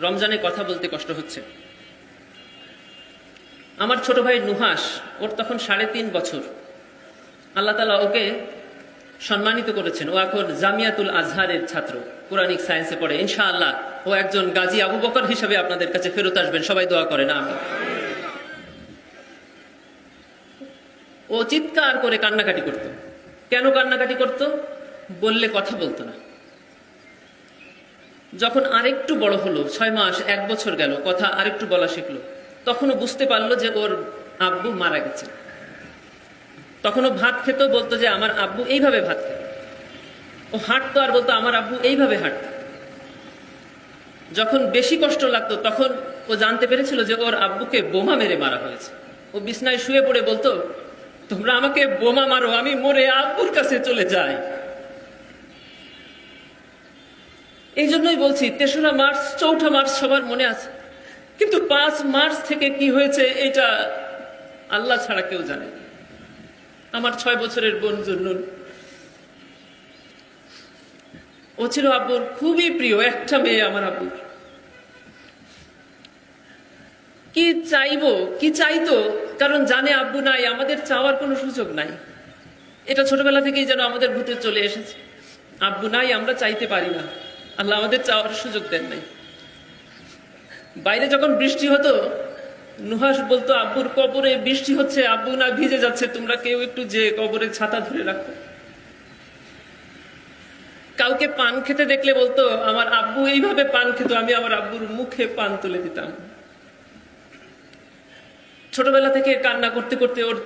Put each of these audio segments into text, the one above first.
রমজানে কথা বলতে কষ্ট হচ্ছে। আমার ছোট ভাই নুহাস, ওর তখন 3.5 বছর। আল্লাহ তাআলা ওকে সম্মানিত করেছেন। ও এখন জামিয়াতুল আজহারের ছাত্র, কোরআনিক সায়েন্সে পড়ে। ইনশাআল্লাহ ও একজন গাজী আবু বকর হিসেবে আপনাদের কাছে ফেরত আসবেন। সবাই দোয়া করেন আমিন। ও চিৎকার করে কান্নাকাটি করত। কেন কান্নাকাটি করত? বললে কথা বলতো না। যখন আরেকটু বড় হলো, 6 মাস 1 বছর গেল, কথা আরেকটু বলা শিখলো, তখনও বুঝতে পারলো যে ওর আব্বু মারা গেছে। তখনও ভাত খেত, বলতো যে আমার আব্বু এইভাবে ভাত খেত। ও হাঁটতো আর বলতো আমার আব্বু এইভাবে হাঁটত। যখন বেশি কষ্ট লাগতো তখন ও জানতে পেরেছিল যে ওর আব্বুকে বোমা মেরে মারা হয়েছে। ও বিছনায় শুয়ে পড়ে বলতো, তোমরা আমাকে বোমা মারো, আমি মরে আব্বুর কাছে চলে যাই। এই জন্যই বলছি 3রা মার্চ 4ঠা মার্চ সবার মনে আছে, কিন্তু 5 মার্চ থেকে কি হয়েছে এটা আল্লাহ ছাড়া কেউ জানে। আমার 6 বছরের বোন জুন্নুন, ও ছিল আব্বুর খুবই প্রিয় একটা মেয়ে। আমার আব্বুর কি চাইবো, কি চাইতো, কারণ জানে আব্বু নাই, আমাদের চাওয়ার কোনো সুযোগ নাই। এটা ছোটবেলা থেকেই যেন আমাদের ভূতে চলে এসেছে। আব্বু নাই, আমরা চাইতে পারি না, আল্লাহ আমাদের চাওয়ার সুযোগ দেন নাই। বাইরে যখন বৃষ্টি হতো, নুহাস বলতো আব্বুর কবরে বৃষ্টি হচ্ছে, আব্বু না ভিজে যাচ্ছে, তোমরা কেউ একটু যে কবরে ছাতা ধরে রাখো। কাউকে পান খেতে দেখলে বলতো আমার আব্বু এইভাবে পান খেত, আমি আমার আব্বুর মুখে পান তুলে দিতাম। ছোটবেলা থেকে কান্না করতে করতে ওর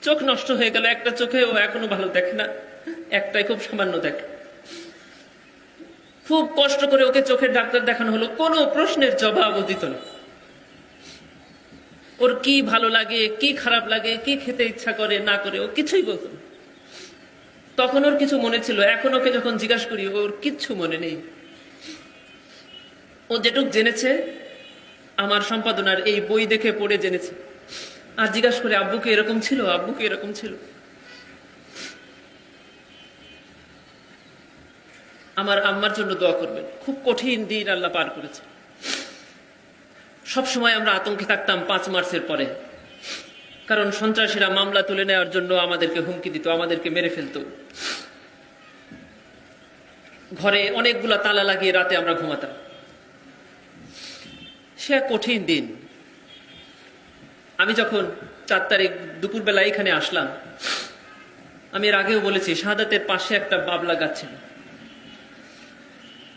চোখ নষ্ট হয়ে গেল। একটা চোখে ও এখনো ভালো দেখে না, একটাই খুব সামান্য দেখে। খুব কষ্ট করে ওকে চোখের ডাক্তার দেখানো হলো, কোনো প্রশ্নের জবাবও দিত না। ওর কি ভালো লাগে, কি খারাপ লাগে, কি খেতে ইচ্ছা করে না করে, ও কিছুই বলতো না। তখন ওর কিছু মনে ছিল, এখন ওকে যখন জিজ্ঞাসা করি ওর কিচ্ছু মনে নেই। ও যেটুক জেনেছে আমার সম্পাদনার এই বই দেখে পড়ে জেনেছে। আর জিজ্ঞাসা করে আব্বুকে এরকম ছিল, আব্বুকে এরকম ছিল। আমার আম্মার জন্য দোয়া করবেন। খুব কঠিন দিন আল্লাহ পার করেছে। সবসময় আমরা আতঙ্কে থাকতাম 5 মার্চের পরে, কারণ সন্ত্রাসীরা মামলা তুলে নেওয়ার জন্য আমাদেরকে হুমকি দিত, আমাদেরকে মেরে ফেলত। ঘরে অনেকগুলা তালা লাগিয়ে রাতে আমরা ঘুমাতাম। সে এক কঠিন দিন। আমি যখন 4 তারিখ দুপুরবেলা এখানে আসলাম, আমি এর আগেও বলেছি শাহাদাতের পাশে একটা বাবলা গাছ ছিল।